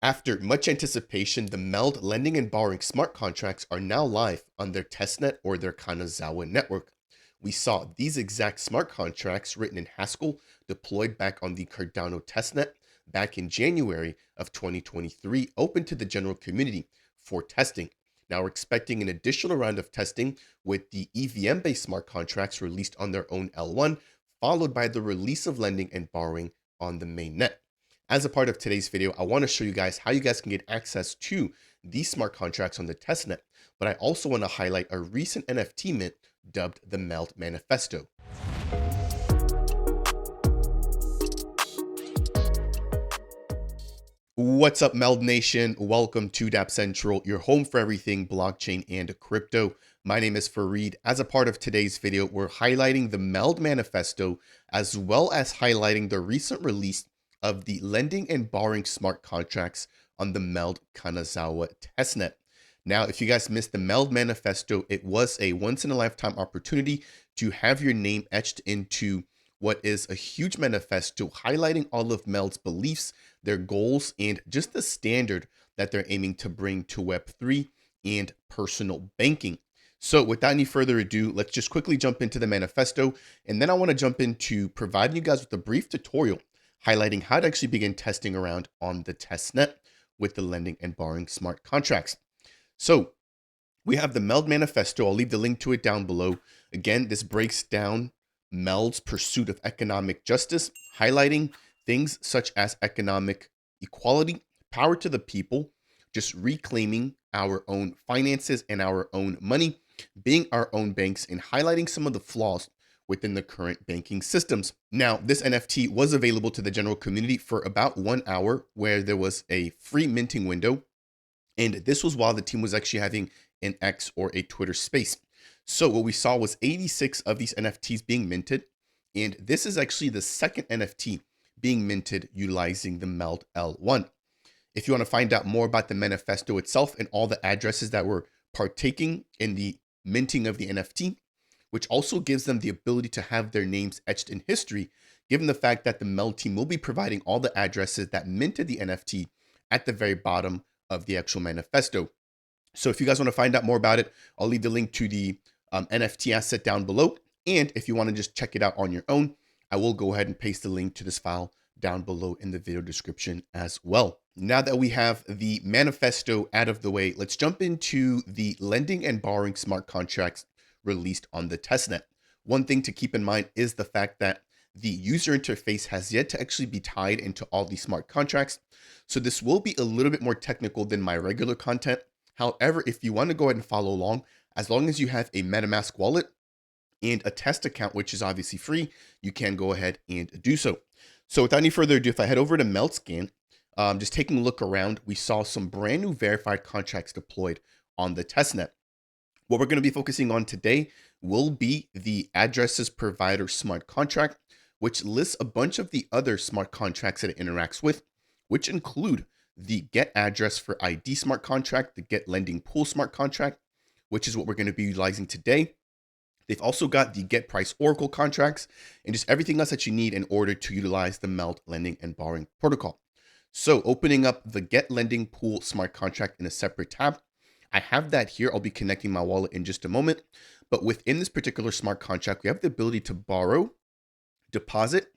After much anticipation, the MELD lending and borrowing smart contracts are now live on their testnet or their Kanazawa network. We saw these exact smart contracts written in Haskell deployed back on the Cardano testnet back in January of 2023, open to the general community for testing. Now we're expecting an additional round of testing with the EVM-based smart contracts released on their own L1, followed by the release of lending and borrowing on the mainnet. As a part of today's video, I want to show you guys how you guys can get access to these smart contracts on the testnet, but I also want to highlight a recent NFT mint dubbed the MELD Manifesto. What's up, Meld Nation? Welcome to Dapp Central, your home for everything blockchain and crypto. My name is Fareed. As a part of today's video, we're highlighting the MELD Manifesto, as well as highlighting the recent release of the lending and borrowing smart contracts on the MELD Kanazawa testnet. Now, if you guys missed the MELD Manifesto, it was a once-in-a-lifetime opportunity to have your name etched into what is a huge manifesto highlighting all of MELD's beliefs, their goals, and just the standard that they're aiming to bring to Web3 and personal banking. So without any further ado, let's just quickly jump into the manifesto. And then I want to jump into providing you guys with a brief tutorial highlighting how to actually begin testing around on the testnet with the lending and borrowing smart contracts. So we have the MELD Manifesto. I'll leave the link to it down below. Again, this breaks down MELD's pursuit of economic justice, highlighting things such as economic equality, power to the people, just reclaiming our own finances and our own money, being our own banks, and highlighting some of the flaws within the current banking systems. Now, this NFT was available to the general community for about 1 hour, where there was a free minting window. And this was while the team was actually having an X or a Twitter space. So what we saw was 86 of these NFTs being minted. And this is actually the second NFT being minted utilizing the MELD L1. If you want to find out more about the manifesto itself and all the addresses that were partaking in the minting of the NFT, which also gives them the ability to have their names etched in history, given the fact that the MELD team will be providing all the addresses that minted the NFT at the very bottom of the actual manifesto. So if you guys want to find out more about it, I'll leave the link to the NFT asset down below. And if you want to just check it out on your own, I will go ahead and paste the link to this file down below in the video description as well. Now that we have the manifesto out of the way, let's jump into the lending and borrowing smart contracts released on the testnet. One thing to keep in mind is the fact that the user interface has yet to actually be tied into all these smart contracts. So this will be a little bit more technical than my regular content. However, if you want to go ahead and follow along, as long as you have a MetaMask wallet and a test account, which is obviously free, you can go ahead and do so. So without any further ado, if I head over to MeldScan, just taking a look around, we saw some brand new verified contracts deployed on the testnet. What we're going to be focusing on today will be the addresses provider smart contract, which lists a bunch of the other smart contracts that it interacts with, which include the get address for ID smart contract, the get lendingPool smart contract, which is what we're going to be utilizing today. They've also got the get price oracle contracts and just everything else that you need in order to utilize the MELD lending and borrowing protocol. So opening up the get lendingPool smart contract in a separate tab, I have that here. I'll be connecting my wallet in just a moment. But within this particular smart contract, we have the ability to borrow, deposit,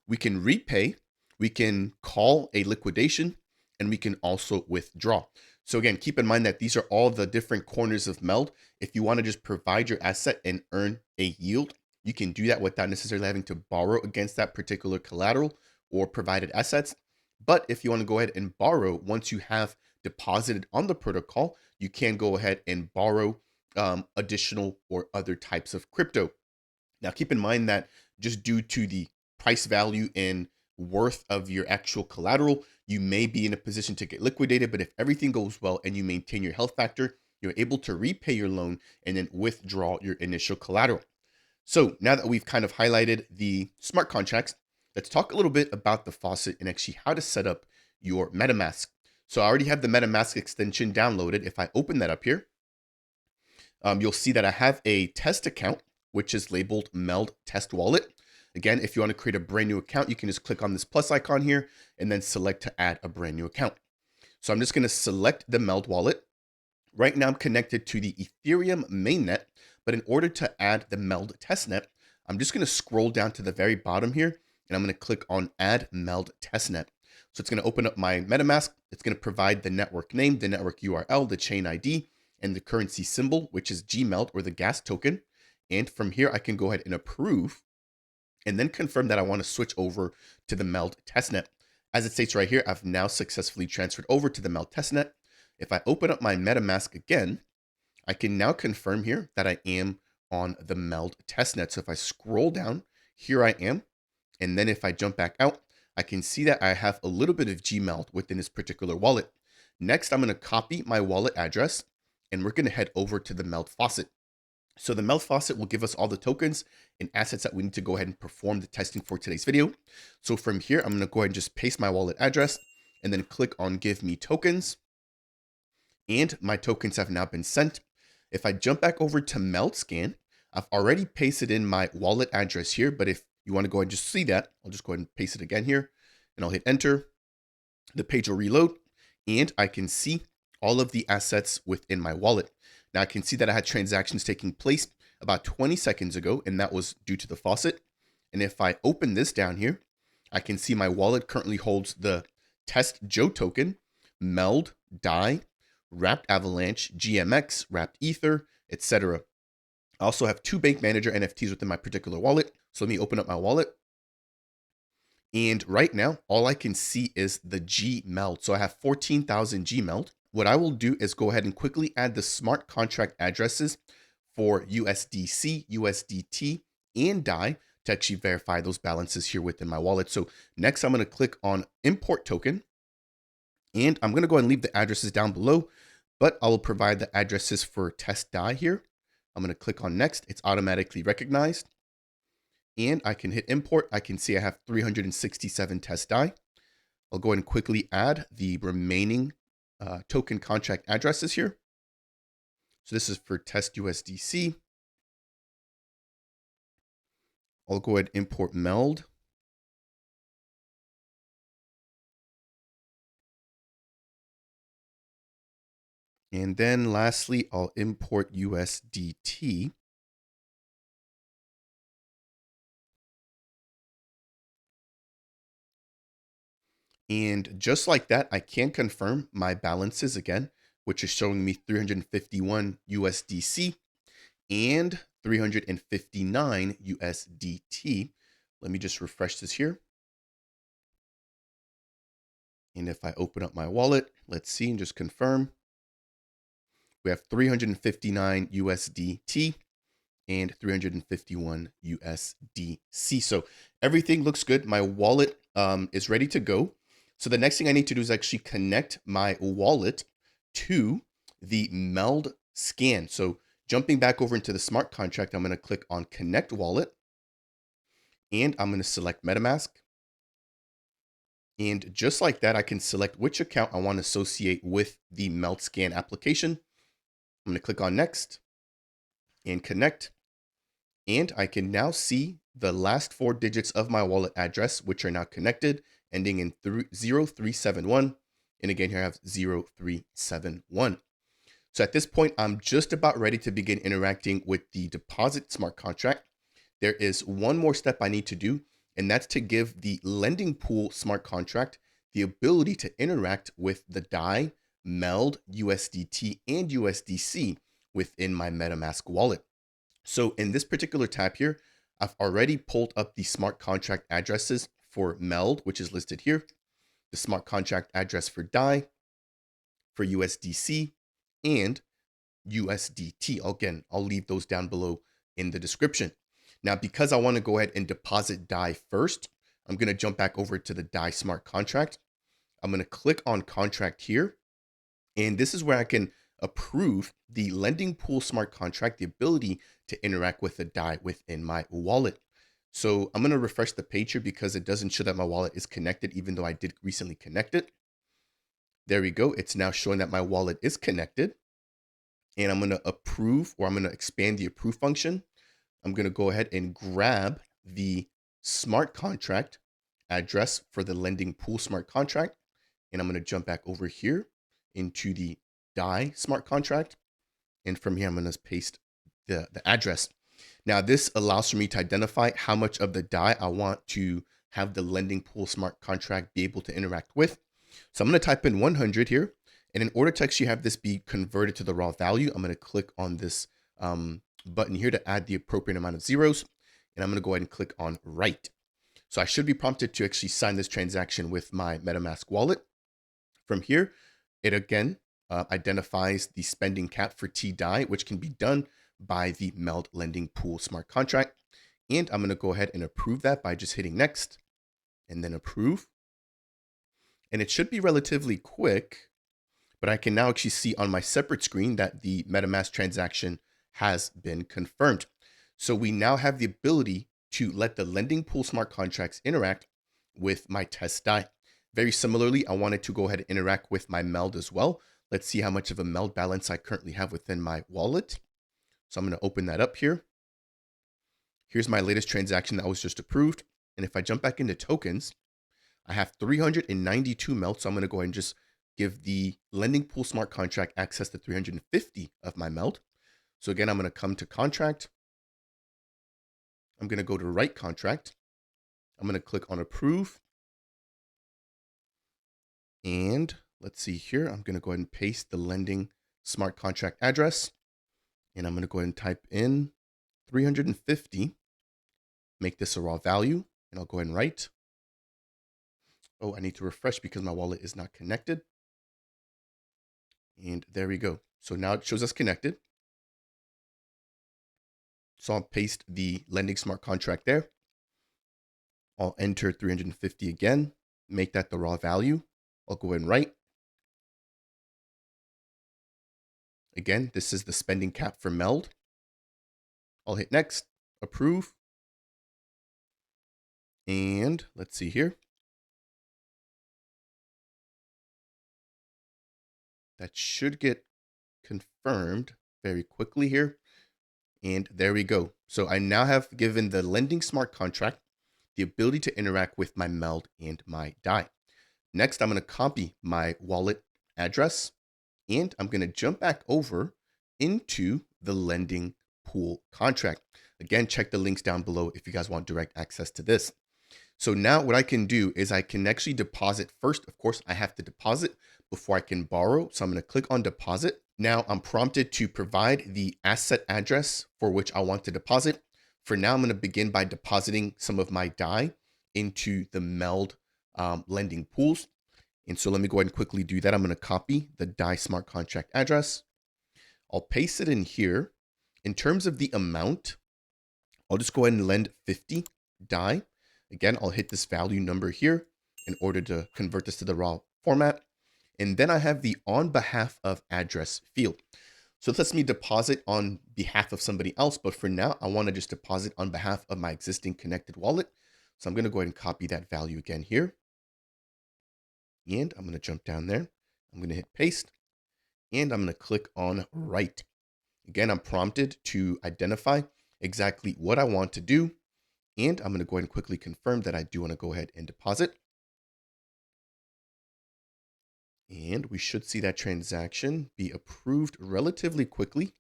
we can repay, we can call a liquidation, and we can also withdraw. So again, keep in mind that these are all the different corners of MELD. If you want to just provide your asset and earn a yield, you can do that without necessarily having to borrow against that particular collateral or provided assets. But if you want to go ahead and borrow, once you have deposited on the protocol, you can go ahead and borrow additional or other types of crypto. Now, keep in mind that just due to the price value and worth of your actual collateral, you may be in a position to get liquidated. But if everything goes well and you maintain your health factor, you're able to repay your loan and then withdraw your initial collateral. So now that we've kind of highlighted the smart contracts, let's talk a little bit about the faucet and actually how to set up your MetaMask. So I already have the MetaMask extension downloaded. If I open that up here, you'll see that I have a test account, which is labeled MELD Test Wallet. Again, if you want to create a brand new account, you can just click on this plus icon here and then select to add a brand new account. So I'm just going to select the MELD wallet. Right now I'm connected to the Ethereum mainnet, but in order to add the MELD testnet, I'm just going to scroll down to the very bottom here, and I'm going to click on Add MELD Testnet. So it's going to open up my MetaMask. It's going to provide the network name, the network URL, the chain ID, and the currency symbol, which is GMELD or the gas token. And from here, I can go ahead and approve and then confirm that I want to switch over to the MELD testnet. As it states right here, I've now successfully transferred over to the MELD testnet. If I open up my MetaMask again, I can now confirm here that I am on the MELD testnet. So if I scroll down, here I am. And then if I jump back out, I can see that I have a little bit of GMELD within this particular wallet. Next, I'm going to copy my wallet address, and we're going to head over to the MELD faucet. So the MELD faucet will give us all the tokens and assets that we need to go ahead and perform the testing for today's video. So from here, I'm going to go ahead and just paste my wallet address and then click on Give Me Tokens. And my tokens have now been sent. If I jump back over to MeldScan, I've already pasted in my wallet address here, but if you want to go ahead and just see that, I'll just go ahead and paste it again here, and I'll hit enter. The page will reload, and I can see all of the assets within my wallet. Now I can see that I had transactions taking place about 20 seconds ago, and that was due to the faucet. And if I open this down here, I can see my wallet currently holds the Test Joe token, MELD, DAI, Wrapped Avalanche, GMX, Wrapped Ether, etc. I also have 2 Bank Manager NFTs within my particular wallet. So let me open up my wallet. And right now, all I can see is the GMELD. So I have 14,000 GMELD. What I will do is go ahead and quickly add the smart contract addresses for USDC, USDT, and DAI to actually verify those balances here within my wallet. So next, I'm going to click on Import Token. And I'm going to go ahead and leave the addresses down below, but I will provide the addresses for test DAI here. I'm going to click on Next. It's automatically recognized. And I can hit import. I can see I have 367 test DAI. I'll go ahead and quickly add the remaining token contract addresses here. So this is for test USDC. I'll go ahead and import MELD. And then lastly, I'll import USDT. And just like that, I can confirm my balances again, which is showing me 351 USDC and 359 USDT. Let me just refresh this here. And if I open up my wallet, let's see and just confirm. We have 359 USDT and 351 USDC. So everything looks good. My wallet is ready to go. So the next thing I need to do is actually connect my wallet to the MeldScan. So jumping back over into the smart contract, I'm going to click on Connect Wallet, and I'm going to select MetaMask. And just like that, I can select which account I want to associate with the MeldScan application. I'm going to click on Next and Connect. And I can now see the last 4 digits of my wallet address, which are now connected, ending in 0371. And again, here I have 0371. So at this point, I'm just about ready to begin interacting with the deposit smart contract. There is one more step I need to do, and that's to give the lendingPool smart contract the ability to interact with the DAI, MELD, USDT, and USDC within my MetaMask wallet. So in this particular tab here, I've already pulled up the smart contract addresses for MELD, which is listed here, the smart contract address for DAI, for USDC, and USDT. Again, I'll leave those down below in the description. Now, because I want to go ahead and deposit DAI first, I'm going to jump back over to the DAI smart contract. I'm going to click on contract here, and this is where I can approve the lendingPool smart contract, the ability to interact with the DAI within my wallet. So I'm going to refresh the page here because it doesn't show that my wallet is connected, even though I did recently connect it. There we go. It's now showing that my wallet is connected. And I'm going to approve, or I'm going to expand the approve function. I'm going to go ahead and grab the smart contract address for the lendingPool smart contract. And I'm going to jump back over here into the DAI smart contract. And from here, I'm going to paste the address. Now, this allows for me to identify how much of the DAI I want to have the lendingPool smart contract be able to interact with. So I'm going to type in 100 here. And in order to actually have this be converted to the raw value, I'm going to click on this button here to add the appropriate amount of zeros. And I'm going to go ahead and click on write. So I should be prompted to actually sign this transaction with my MetaMask wallet. From here, it again identifies the spending cap for TDAI, which can be done by the MELD lendingPool smart contract. And I'm going to go ahead and approve that by just hitting next and then approve. And it should be relatively quick, but I can now actually see on my separate screen that the MetaMask transaction has been confirmed. So we now have the ability to let the lendingPool smart contracts interact with my test DAI. Very similarly, I wanted to go ahead and interact with my MELD as well. Let's see how much of a MELD balance I currently have within my wallet. So I'm going to open that up here. Here's my latest transaction that was just approved. And if I jump back into tokens, I have 392 MELD. So I'm going to go ahead and just give the lendingPool smart contract access to 350 of my MELD. So again, I'm going to come to contract. I'm going to go to write contract. I'm going to click on approve. And let's see here. I'm going to go ahead and paste the lending smart contract address. And I'm going to go ahead and type in 350, make this a raw value, and I'll go ahead and write. Oh, I need to refresh because my wallet is not connected. And there we go. So now it shows us connected. So I'll paste the lending smart contract there. I'll enter 350 again, make that the raw value. I'll go ahead and write. Again, this is the spending cap for MELD. I'll hit next, approve. And let's see here. That should get confirmed very quickly here. And there we go. So I now have given the lending smart contract the ability to interact with my MELD and my DAI. Next, I'm going to copy my wallet address and I'm going to jump back over into the lendingPool contract. Again, check the links down below if you guys want direct access to this. So now what I can do is I can actually deposit first. Of course, I have to deposit before I can borrow. So I'm going to click on deposit. Now I'm prompted to provide the asset address for which I want to deposit. For now, I'm going to begin by depositing some of my DAI into the MELD lending pools. And so let me go ahead and quickly do that. I'm going to copy the DAI smart contract address. I'll paste it in here. In terms of the amount, I'll just go ahead and lend 50 DAI. Again, I'll hit this value number here in order to convert this to the raw format. And then I have the on behalf of address field. So this lets me deposit on behalf of somebody else. But for now, I want to just deposit on behalf of my existing connected wallet. So I'm going to go ahead and copy that value again here. And I'm going to jump down there. I'm going to hit paste. And I'm going to click on write. Again, I'm prompted to identify exactly what I want to do. And I'm going to go ahead and quickly confirm that I do want to go ahead and deposit. And we should see that transaction be approved relatively quickly.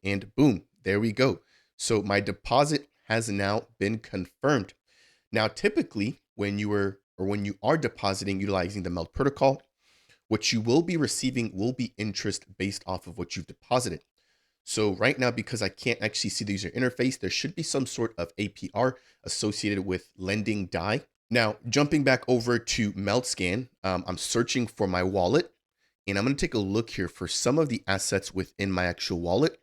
And boom, there we go. So my deposit has now been confirmed. Now, typically, when you are depositing utilizing the MELD protocol, what you will be receiving will be interest based off of what you've deposited. So right now, because I can't actually see the user interface, there should be some sort of APR associated with lending DAI. Now, jumping back over to MeldScan, I'm searching for my wallet, and I'm going to take a look here for some of the assets within my actual wallet.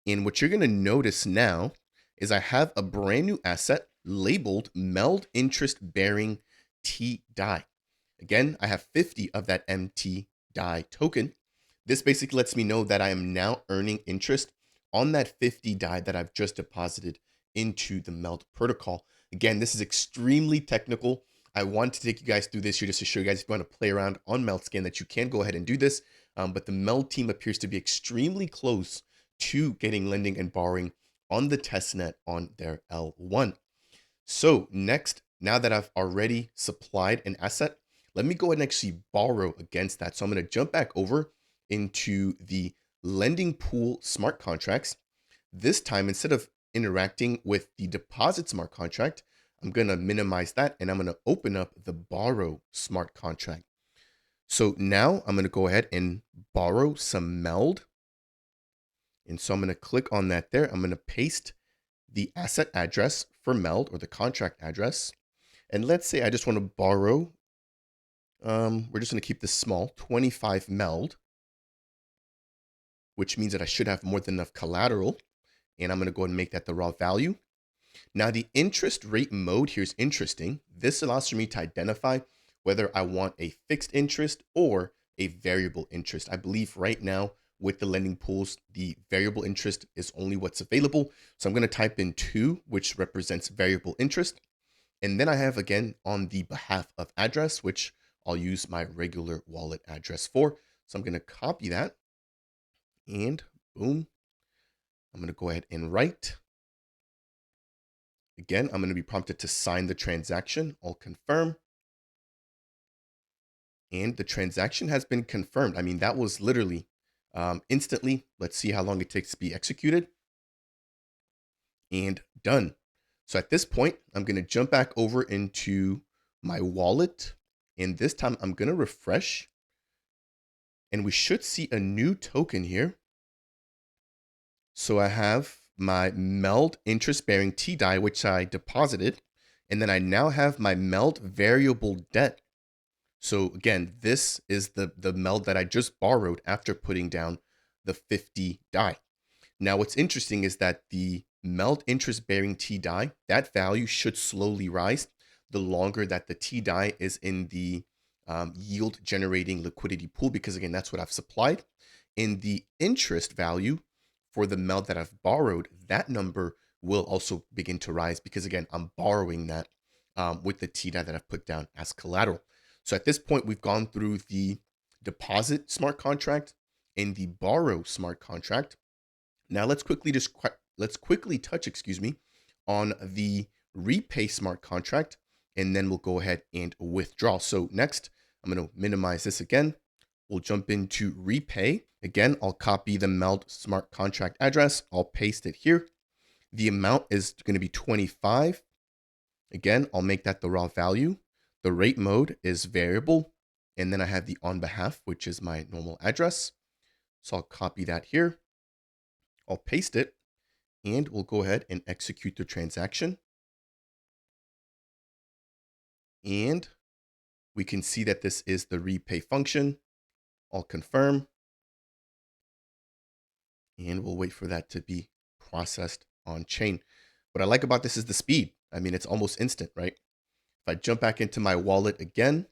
And what you're going to notice now is I have a brand new asset labeled MELD interest bearing T DAI. Again, I have 50 of that MT DAI token. This basically lets me know that I am now earning interest on that 50 DAI that I've just deposited into the MELD protocol. Again, this is extremely technical. I want to take you guys through this here just to show you guys if you want to play around on MeldScan that you can go ahead and do this. But the MELD team appears to be extremely close to getting lending and borrowing on the testnet on their L1. So next, now that I've already supplied an asset, let me go ahead and actually borrow against that. So I'm going to jump back over into the lendingPool smart contracts. This time, instead of interacting with the deposit smart contract, I'm going to minimize that and I'm going to open up the borrow smart contract. So now I'm going to go ahead and borrow some MELD. And so I'm going to click on that there. I'm going to paste the asset address for MELD, or the contract address. And let's say I just want to borrow, we're just going to keep this small, 25 MELD, which means that I should have more than enough collateral. And I'm going to go ahead and make that the raw value. Now the interest rate mode here is interesting. This allows for me to identify whether I want a fixed interest or a variable interest. I believe right now with the lending pools, the variable interest is only what's available. So I'm going to type in 2, which represents variable interest. And then I have, again, on the behalf of address, which I'll use my regular wallet address for. So I'm going to copy that and boom, I'm going to go ahead and write. Again, I'm going to be prompted to sign the transaction. I'll confirm. And the transaction has been confirmed. I mean, that was literally instantly. Let's see how long it takes to be executed. And done. So at this point, I'm going to jump back over into my wallet. And this time I'm going to refresh. And we should see a new token here. So I have my MELD interest-bearing TDAI, which I deposited. And then I now have my MELD variable debt. So again, this is the MELD that I just borrowed after putting down the 50 DAI. Now, what's interesting is that the MELD interest-bearing TDAI, that value should slowly rise the longer that the TDAI is in the yield-generating liquidity pool, because again, that's what I've supplied. In the interest value for the MELD that I've borrowed, that number will also begin to rise because again, I'm borrowing that with the TDAI that I've put down as collateral. So at this point, we've gone through the deposit smart contract and the borrow smart contract. Now let's quickly touch, on the repay smart contract, and then we'll go ahead and withdraw. So next, I'm going to minimize this again. We'll jump into repay. Again, I'll copy the MELD smart contract address. I'll paste it here. The amount is going to be 25. Again, I'll make that the raw value. The rate mode is variable. And then I have the on behalf, which is my normal address. So I'll copy that here. I'll paste it and we'll go ahead and execute the transaction. And we can see that this is the repay function. I'll confirm. And we'll wait for that to be processed on chain. What I like about this is the speed. I mean, it's almost instant, right? If I jump back into my wallet again,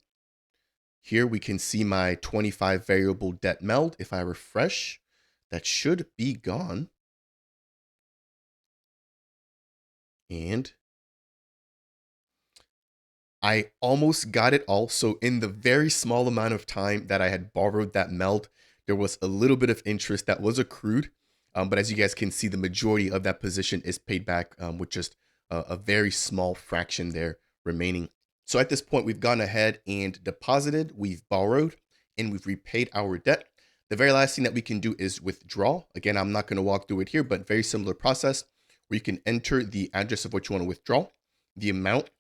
here we can see my 25 variable debt MELD. If I refresh, that should be gone. And I almost got it all. So in the very small amount of time that I had borrowed that MELD, there was a little bit of interest that was accrued. But as you guys can see, the majority of that position is paid back with just a very small fraction there remaining. So at this point, we've gone ahead and deposited, we've borrowed, and we've repaid our debt. The very last thing that we can do is withdraw. Again, I'm not going to walk through it here, but very similar process where you can enter the address of what you want to withdraw, the amount,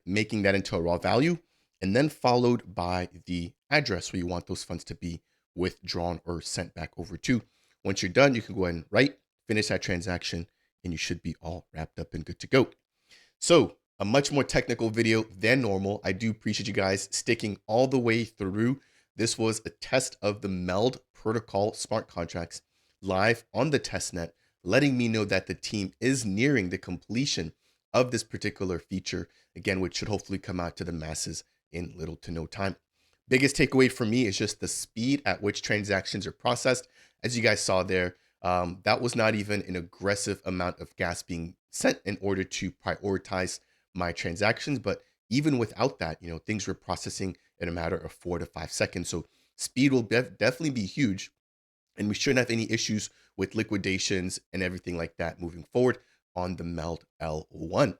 making that into a raw value, and then followed by the address where you want those funds to be withdrawn or sent back over to. Once you're done, you can go ahead and finish that transaction, and you should be all wrapped up and good to go. So a much more technical video than normal. I do appreciate you guys sticking all the way through. This was a test of the MELD protocol smart contracts live on the testnet, letting me know that the team is nearing the completion of this particular feature, again, which should hopefully come out to the masses in little to no time. Biggest takeaway for me is just the speed at which transactions are processed. As you guys saw there, that was not even an aggressive amount of gas being sent in order to prioritize my transactions. But even without that, things were processing in a matter of 4 to 5 seconds. So speed will definitely be huge. And we shouldn't have any issues with liquidations and everything like that moving forward on the MELD L1.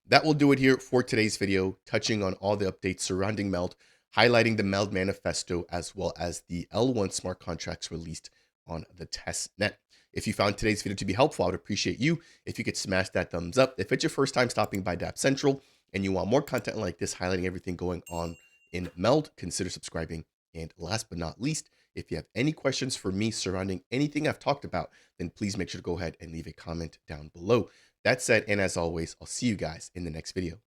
That will do it here for today's video, touching on all the updates surrounding MELD. highlighting the MELD Manifesto as well as the L1 smart contracts released on the Testnet. If you found today's video to be helpful, I would appreciate you if you could smash that thumbs up. If it's your first time stopping by Dapp Central and you want more content like this, highlighting everything going on in MELD, consider subscribing. And last but not least, if you have any questions for me surrounding anything I've talked about, then please make sure to go ahead and leave a comment down below. That said, and as always, I'll see you guys in the next video.